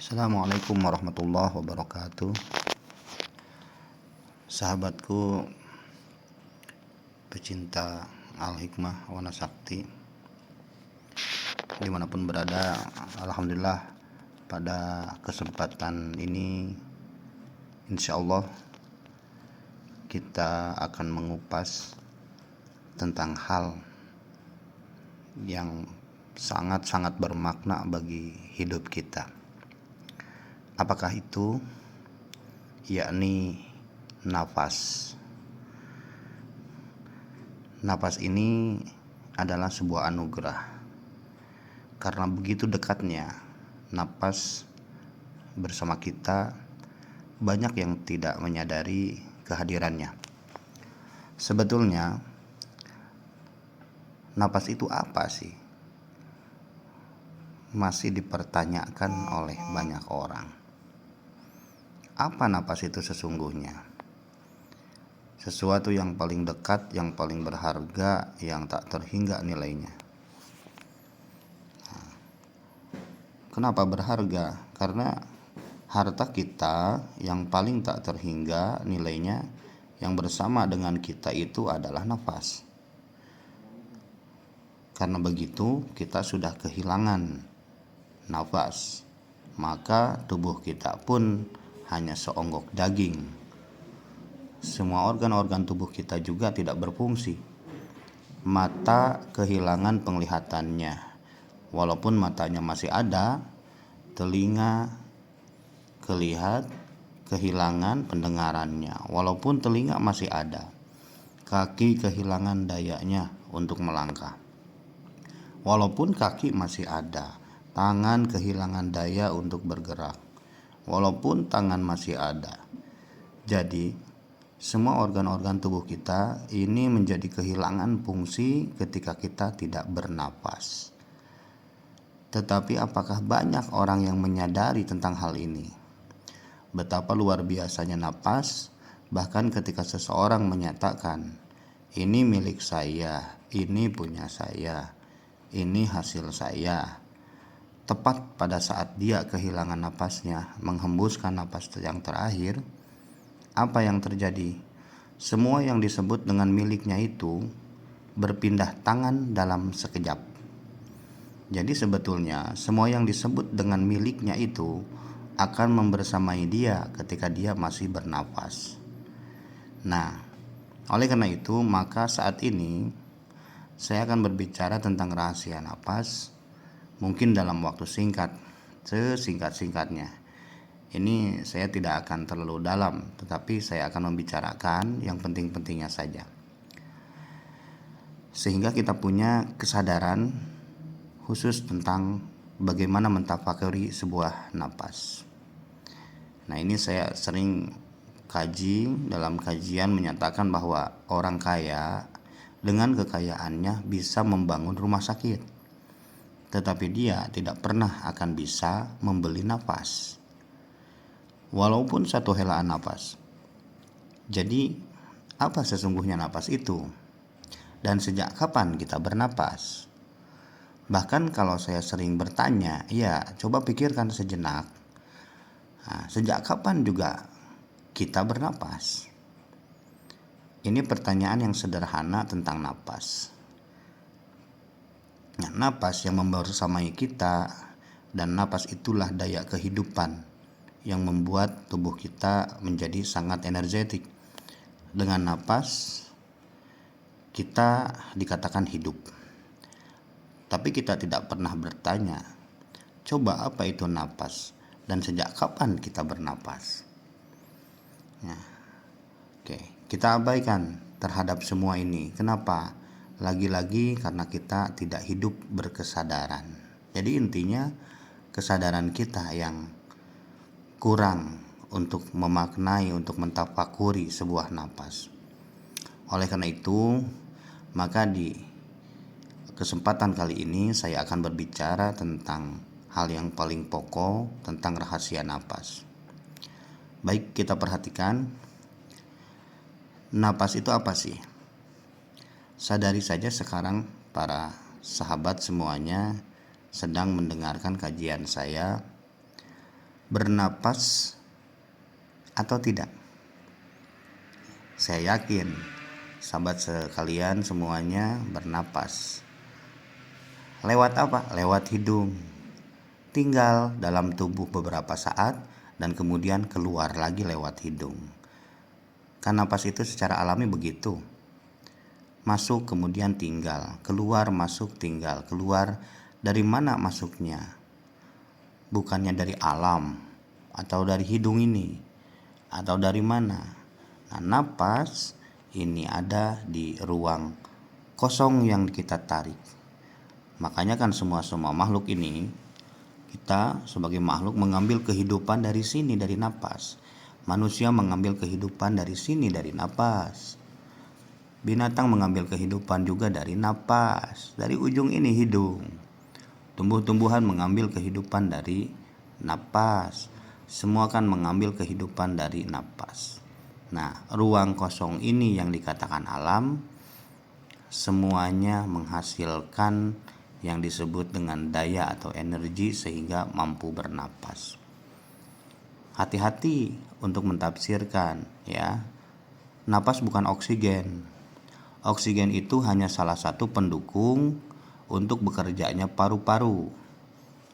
Assalamualaikum warahmatullahi wabarakatuh. Sahabatku pecinta Al-Hikmah Wana Sakti dimanapun berada, alhamdulillah pada kesempatan ini insyaallah kita akan mengupas tentang hal yang sangat-sangat bermakna bagi hidup kita. Apakah itu? Yakni nafas. Nafas ini adalah sebuah anugerah. Karena begitu dekatnya nafas bersama kita, banyak yang tidak menyadari kehadirannya. Sebetulnya nafas itu apa sih? Masih dipertanyakan oleh banyak orang. Apa nafas itu sesungguhnya? Sesuatu yang paling dekat, yang paling berharga, yang tak terhingga nilainya. Kenapa berharga? Karena harta kita yang paling tak terhingga nilainya, yang bersama dengan kita itu adalah nafas. Karena begitu kita sudah kehilangan nafas, maka tubuh kita pun hanya seonggok daging. Semua organ-organ tubuh kita juga tidak berfungsi. Mata kehilangan penglihatannya, walaupun matanya masih ada. Telinga kehilangan pendengarannya, walaupun telinga masih ada. Kaki kehilangan dayanya untuk melangkah, walaupun kaki masih ada. Tangan kehilangan daya untuk bergerak, walaupun tangan masih ada. Jadi semua organ-organ tubuh kita ini menjadi kehilangan fungsi ketika kita tidak bernapas. Tetapi apakah banyak orang yang menyadari tentang hal ini? Betapa luar biasanya napas, bahkan ketika seseorang menyatakan, ini milik saya, ini punya saya, ini hasil saya. Tepat pada saat dia kehilangan napasnya, menghembuskan napas yang terakhir, apa yang terjadi? Semua yang disebut dengan miliknya itu berpindah tangan dalam sekejap. Jadi sebetulnya semua yang disebut dengan miliknya itu akan membersamai dia ketika dia masih bernapas. Nah, oleh karena itu maka saat ini saya akan berbicara tentang rahasia napas, mungkin dalam waktu singkat, sesingkat-singkatnya. Ini saya tidak akan terlalu dalam, tetapi saya akan membicarakan yang penting-pentingnya saja, sehingga kita punya kesadaran khusus tentang bagaimana mentafakuri sebuah napas. Nah, ini saya sering kaji, dalam kajian menyatakan bahwa orang kaya dengan kekayaannya bisa membangun rumah sakit, tetapi dia tidak pernah akan bisa membeli napas, walaupun satu helaan napas. Jadi, apa sesungguhnya napas itu? Dan sejak kapan kita bernapas? Bahkan kalau saya sering bertanya, ya coba pikirkan sejenak. Sejak kapan juga kita bernapas? Ini pertanyaan yang sederhana tentang napas. Nah, napas yang membersamai kita, dan napas itulah daya kehidupan yang membuat tubuh kita menjadi sangat energetik. Dengan napas kita dikatakan hidup. Tapi kita tidak pernah bertanya, coba apa itu napas dan sejak kapan kita bernapas? Kita abaikan terhadap semua ini. Kenapa? Lagi-lagi karena kita tidak hidup berkesadaran. Jadi intinya kesadaran kita yang kurang untuk memaknai, untuk mentafakuri sebuah napas. Oleh karena itu, maka di kesempatan kali ini saya akan berbicara tentang hal yang paling pokok tentang rahasia napas. Baik, kita perhatikan, napas itu apa sih? Sadari saja sekarang para sahabat semuanya sedang mendengarkan kajian saya. bernapas atau tidak? Saya yakin sahabat sekalian semuanya bernapas. Lewat apa? Lewat hidung. Tinggal dalam tubuh beberapa saat dan kemudian keluar lagi lewat hidung. Kan napas itu secara alami begitu. Masuk kemudian tinggal, keluar masuk tinggal, keluar. Dari mana masuknya? Bukannya dari alam atau dari hidung ini atau dari mana? Nah, napas ini ada di ruang kosong yang kita tarik. Makanya kan semua makhluk ini, kita sebagai makhluk mengambil kehidupan dari sini, dari napas. Manusia mengambil kehidupan dari sini, dari napas. Binatang mengambil kehidupan juga dari napas, dari ujung ini hidung. Tumbuh-tumbuhan mengambil kehidupan dari napas. Semua kan mengambil kehidupan dari napas. Nah, ruang kosong ini yang dikatakan alam, semuanya menghasilkan yang disebut dengan daya atau energi sehingga mampu bernapas. Hati-hati untuk mentafsirkan ya. Napas bukan oksigen. Oksigen itu hanya salah satu pendukung untuk bekerjanya paru-paru.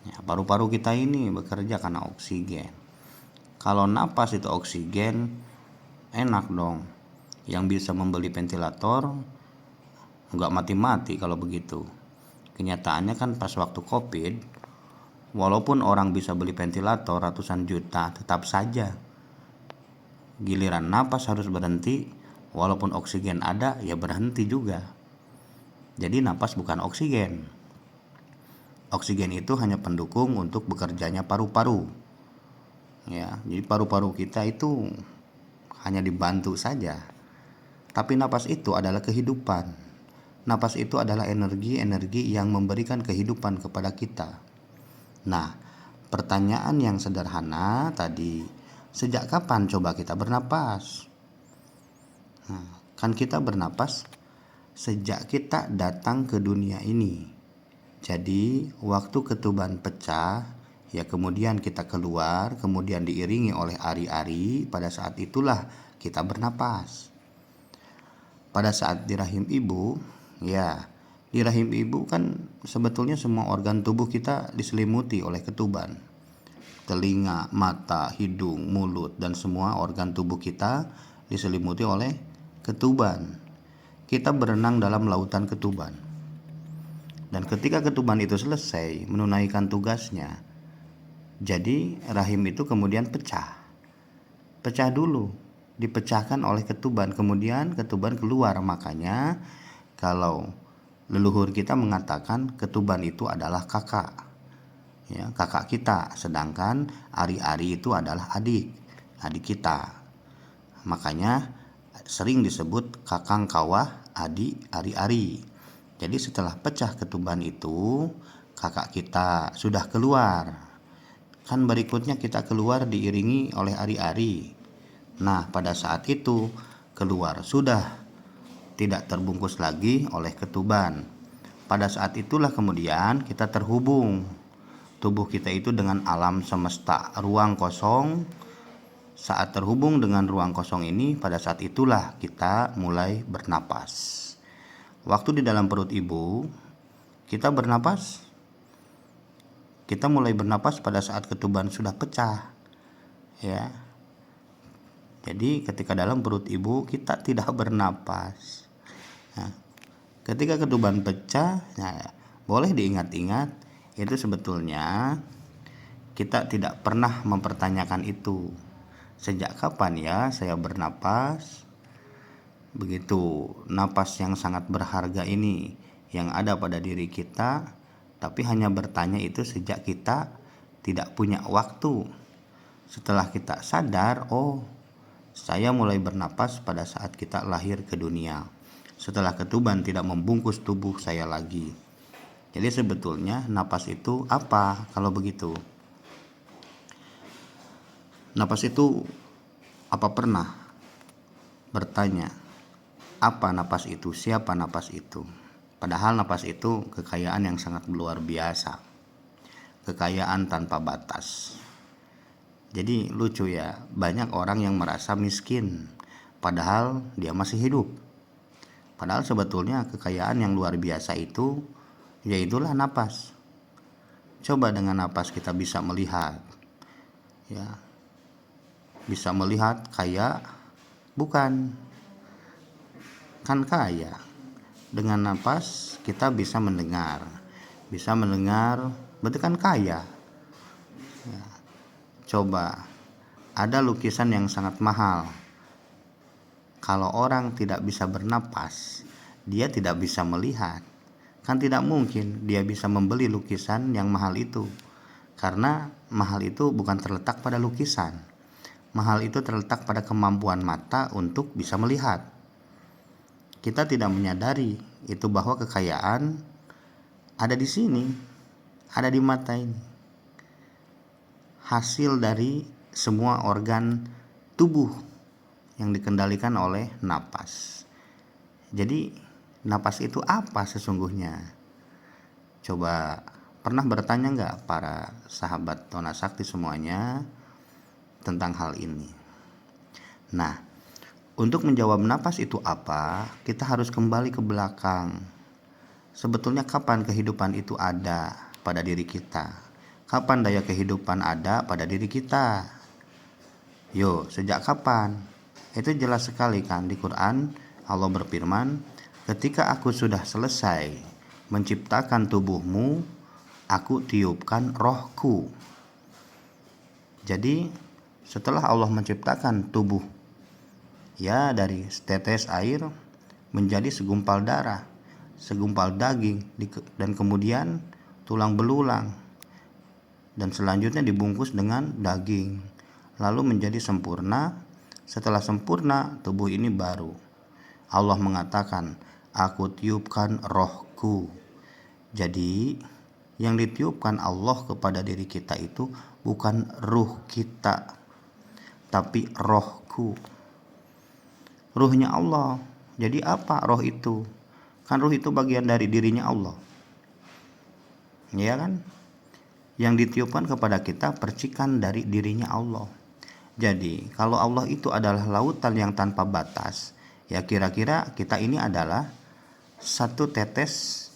Ya, paru-paru kita ini bekerja karena oksigen. Kalau napas itu oksigen, enak dong. Yang bisa membeli ventilator nggak mati-mati kalau begitu. Kenyataannya kan pas waktu COVID, walaupun orang bisa beli ventilator ratusan juta, tetap saja giliran napas harus berhenti. Walaupun oksigen ada, ya berhenti juga. Jadi napas bukan oksigen. Oksigen itu hanya pendukung untuk bekerjanya paru-paru. Ya, jadi paru-paru kita itu hanya dibantu saja. Tapi napas itu adalah kehidupan. Napas itu adalah energi yang memberikan kehidupan kepada kita. Nah, pertanyaan yang sederhana tadi, sejak kapan coba kita bernapas? Nah, kan kita bernapas sejak kita datang ke dunia ini. Jadi, waktu ketuban pecah, ya kemudian kita keluar, kemudian diiringi oleh ari-ari, pada saat itulah kita bernapas. Pada saat di rahim ibu, ya, di rahim ibu kan sebetulnya semua organ tubuh kita diselimuti oleh ketuban. Telinga, mata, hidung, mulut, dan semua organ tubuh kita diselimuti oleh ketuban. Kita berenang dalam lautan ketuban. Dan ketika ketuban itu selesai menunaikan tugasnya, jadi rahim itu kemudian pecah. Pecah dulu, dipecahkan oleh ketuban, kemudian ketuban keluar. Makanya kalau leluhur kita mengatakan ketuban itu adalah kakak, ya, kakak kita, sedangkan ari-ari itu adalah adik kita. Makanya sering disebut kakang kawah, adik ari-ari. Jadi setelah pecah ketuban itu, kakak kita sudah keluar. Kan berikutnya kita keluar diiringi oleh ari-ari. Nah, pada saat itu keluar sudah tidak terbungkus lagi oleh ketuban. Pada saat itulah kemudian kita terhubung tubuh kita itu dengan alam semesta, ruang kosong. Saat terhubung dengan ruang kosong ini, pada saat itulah kita mulai bernapas. Waktu di dalam perut ibu, kita bernapas. Kita mulai bernapas pada saat ketuban sudah pecah. Ya. Jadi ketika dalam perut ibu kita tidak bernapas. Nah, ketika ketuban pecah, nah, boleh diingat-ingat, itu sebetulnya kita tidak pernah mempertanyakan itu. Sejak kapan ya saya bernapas? Begitu, napas yang sangat berharga ini yang ada pada diri kita, tapi hanya bertanya itu sejak kita tidak punya waktu. Setelah kita sadar, oh, saya mulai bernapas pada saat kita lahir ke dunia. Setelah ketuban tidak membungkus tubuh saya lagi. Jadi sebetulnya napas itu apa kalau begitu? Napas itu apa pernah bertanya apa napas itu, siapa napas itu? Padahal napas itu kekayaan yang sangat luar biasa. Kekayaan tanpa batas. Jadi lucu ya, banyak orang yang merasa miskin padahal dia masih hidup. Padahal sebetulnya kekayaan yang luar biasa itu yaitulah napas. Coba dengan napas kita bisa melihat, ya, bisa melihat kaya, bukan, kan kaya. Dengan napas kita bisa mendengar, berarti kan kaya. Ya, coba, ada lukisan yang sangat mahal. Kalau orang tidak bisa bernapas, dia tidak bisa melihat. Kan tidak mungkin dia bisa membeli lukisan yang mahal itu. Karena mahal itu bukan terletak pada lukisan. Mahal itu terletak pada kemampuan mata untuk bisa melihat. Kita tidak menyadari itu bahwa kekayaan ada di sini, ada di mata ini. Hasil dari semua organ tubuh yang dikendalikan oleh napas. Jadi napas itu apa sesungguhnya? Coba pernah bertanya nggak para sahabat Tona Sakti semuanya tentang hal ini? Nah, untuk menjawab napas itu apa, kita harus kembali ke belakang. Sebetulnya kapan kehidupan itu ada pada diri kita? Kapan daya kehidupan ada pada diri kita? Yo, sejak kapan? Itu jelas sekali kan di Quran. Allah berfirman, ketika aku sudah selesai menciptakan tubuhmu, aku tiupkan rohku. Jadi setelah Allah menciptakan tubuh, ya, dari setetes air menjadi segumpal darah, segumpal daging, dan kemudian tulang belulang, dan selanjutnya dibungkus dengan daging, lalu menjadi sempurna. Setelah sempurna, tubuh ini baru. Allah mengatakan, aku tiupkan rohku. Jadi yang ditiupkan Allah kepada diri kita itu bukan ruh kita, tapi rohku. Ruhnya Allah. Jadi apa roh itu? Kan ruh itu bagian dari dirinya Allah, ya kan? Yang ditiupkan kepada kita percikan dari dirinya Allah. Jadi kalau Allah itu adalah lautan yang tanpa batas, ya kira-kira kita ini adalah satu tetes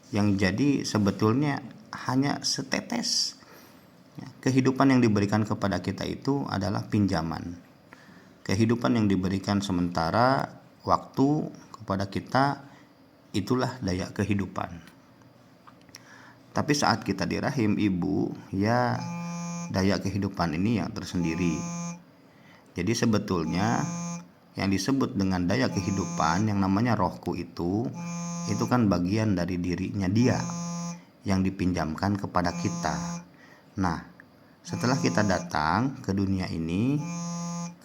yang jadi sebetulnya hanya setetes. Kehidupan yang diberikan kepada kita itu adalah pinjaman. Kehidupan yang diberikan sementara waktu kepada kita, itulah daya kehidupan. Tapi saat kita di rahim ibu, ya, daya kehidupan ini yang tersendiri. Jadi sebetulnya yang disebut dengan daya kehidupan yang namanya rohku itu kan bagian dari dirinya dia yang dipinjamkan kepada kita. Nah, setelah kita datang ke dunia ini,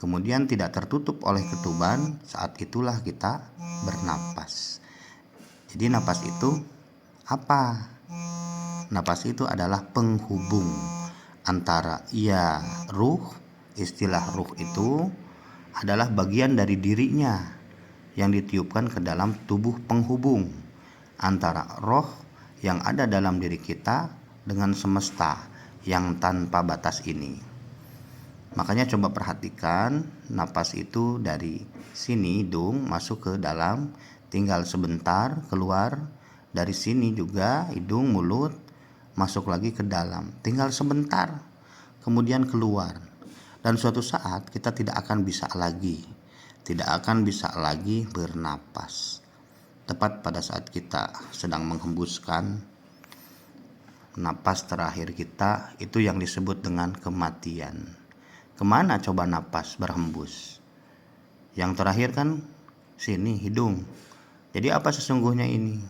kemudian tidak tertutup oleh ketuban, saat itulah kita bernapas. Jadi napas itu apa? Napas itu adalah penghubung antara ruh. Istilah ruh itu adalah bagian dari dirinya yang ditiupkan ke dalam tubuh penghubung antara roh yang ada dalam diri kita dengan semesta yang tanpa batas ini. Makanya coba perhatikan, napas itu dari sini hidung masuk ke dalam, tinggal sebentar keluar. Dari sini juga hidung, mulut masuk lagi ke dalam, tinggal sebentar kemudian keluar. Dan suatu saat kita tidak akan bisa lagi bernapas. Tepat pada saat kita sedang menghembuskan napas terakhir kita, itu yang disebut dengan kematian. Kemana coba napas berhembus? Yang terakhir kan sini, hidung. Jadi apa sesungguhnya ini?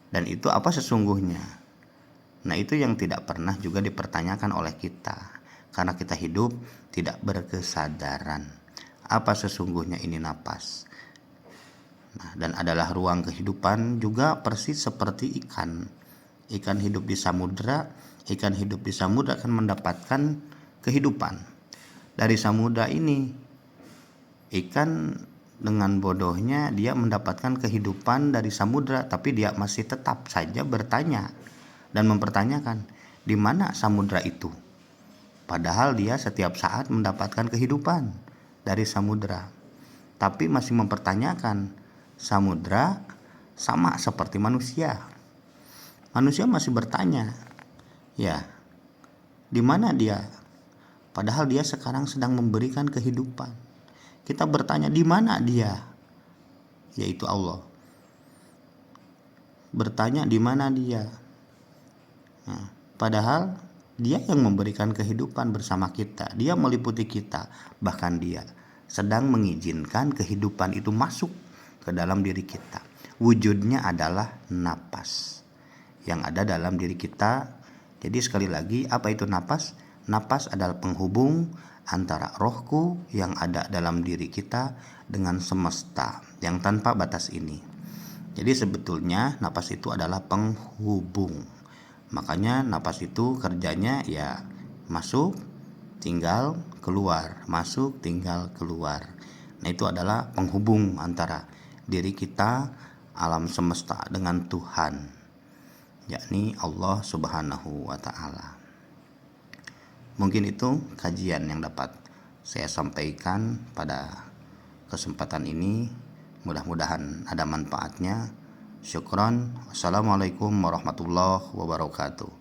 Dan itu apa sesungguhnya? Nah, itu yang tidak pernah juga dipertanyakan oleh kita, karena kita hidup tidak berkesadaran apa sesungguhnya ini napas. Nah, dan adalah ruang kehidupan juga persis seperti ikan. Ikan hidup di samudra akan mendapatkan kehidupan. Dari samudra ini, ikan dengan bodohnya dia mendapatkan kehidupan dari samudra, tapi dia masih tetap saja bertanya dan mempertanyakan, di mana samudra itu? Padahal dia setiap saat mendapatkan kehidupan dari samudra, tapi masih mempertanyakan samudra sama seperti manusia. Manusia masih bertanya, ya, di mana dia? Padahal dia sekarang sedang memberikan kehidupan. Kita bertanya, di mana dia? Yaitu Allah. Bertanya di mana dia? Nah, padahal dia yang memberikan kehidupan bersama kita. Dia meliputi kita. Bahkan dia sedang mengizinkan kehidupan itu masuk ke dalam diri kita. Wujudnya adalah napas yang ada dalam diri kita. Jadi sekali lagi, apa itu napas? Napas adalah penghubung antara rohku yang ada dalam diri kita dengan semesta yang tanpa batas ini. Jadi sebetulnya napas itu adalah penghubung. Makanya napas itu kerjanya ya masuk, tinggal keluar, masuk, tinggal keluar. Nah, itu adalah penghubung antara diri kita, alam semesta dengan Tuhan, yakni Allah Subhanahu wa Ta'ala. Mungkin itu kajian yang dapat saya sampaikan pada kesempatan ini. Mudah-mudahan ada manfaatnya. Syukron. Assalamualaikum warahmatullahi wabarakatuh.